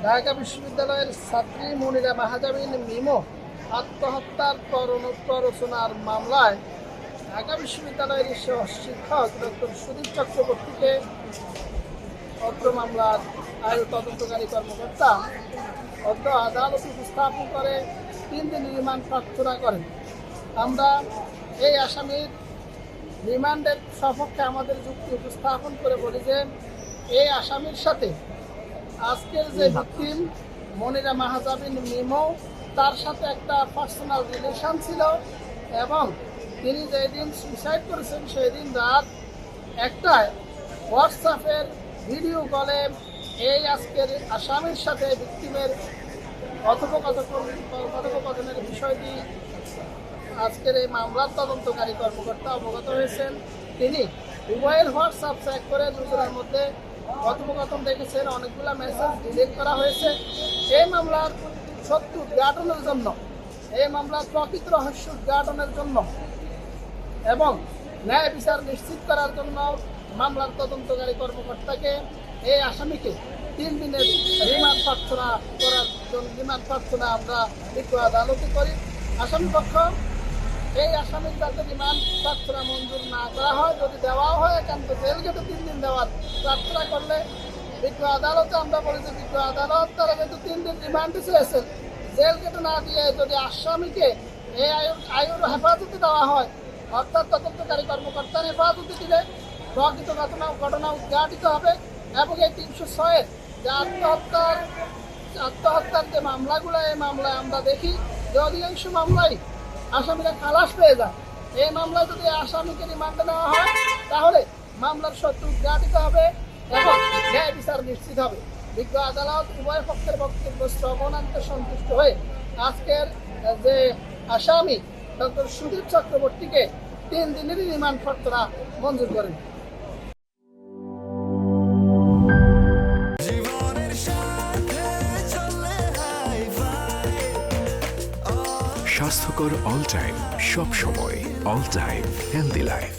ঢাকা বিশ্ববিদ্যালয়ের ছাত্রী মনিরা মাহাজাবিন মিমো আত্মহত্যার প্ররোচনার মামলায় ঢাকা বিশ্ববিদ্যালয়ের শিক্ষক ডক্টর সুদীপ চক্রবর্তীকে অত্র মামলার আইন তদন্তকারী কর্মকর্তা অত্র আদালতে উপস্থাপন করে 3 দিন রিমান্ড প্রার্থনা করেন। আমরা এই আসামির রিমান্ডের সপক্ষে আমাদের যুক্তি উপস্থাপন করে বলি যে এই আসামির সাথে আজকের যে ভিকটিম মনিরা মাহাজাবিন মিমো তার সাথে একটা পার্সোনাল রিলেশন ছিল এবং তিনি যেদিন সুইসাইড করেছেন সেই দিন রাত 1টায় হোয়াটসঅ্যাপের ভিডিও কলে এই আজকের আসামির সাথে ভিকটিমের কথোপকথনের বিষয়টি আজকের এই মামলার তদন্তকারী কর্মকর্তা অবগত হয়েছেন। তিনি উভয়ের হোয়াটসঅ্যাপ চেক করে দুজনের মধ্যে কথোপকথন দেখেছেন, অনেকগুলো মেসেজ ডিলিট করা হয়েছে। এই মামলার সত্য উদ্ঘাটনের জন্য, এই মামলার প্রকৃত রহস্য উদ্ঘাটনের জন্য এবং ন্যায় বিচার নিশ্চিত করার জন্য মামলার তদন্তকারী কর্মকর্তাকে এই আসামিকে 3 দিনের রিমান্ড প্রার্থনা করার জন্য আমরা বিজ্ঞ আদালতে করি। আসামি পক্ষ এই আসামির যাতে রিমান্ড প্রার্থনা মঞ্জুর না করা হয়, যদি দেওয়া হয় একান্ত জেল গেটে 3 দিন দেওয়ার প্রার্থনা করলে বিজ্ঞ আদালতে আমরা বলি যে বিজ্ঞ আদালত তারা যেহেতু 3 দিন রিমান্ডে চেয়েছেন, জেল গেটে না দিয়ে যদি আসামিকে এই আয়ুর হেফাজতে দেওয়া হয়, অর্থাৎ তদন্তকারী কর্মকর্তার হেফাজতে দিলে প্রকৃত ঘটনা উদ্ঘাটিত হবে এবং এই 306-এর যে আত্মহত্যার যে মামলাগুলো, এই মামলায় আমরা দেখি যে অধিকাংশ মামলাই আসামিরা খালাস পেয়ে যায়। এই মামলায় যদি আসামিকে রিমান্ডে নেওয়া হয় তাহলে মামলার সত্য উদ্ঘাটিত হবে এবং ন্যায় বিচার নিশ্চিত হবে। বিজ্ঞ আদালত উভয় পক্ষের বক্তব্য শ্রবণান্তে সন্তুষ্ট হয়ে আজকের যে আসামি ডক্টর সুদীপ চক্রবর্তীকে 3 দিনের রিমান্ড প্রার্থনা মঞ্জুর করেন। স্বাস্থ্যকর অল টাইম, সব সময় অল টাইম হেলদি লাইফ।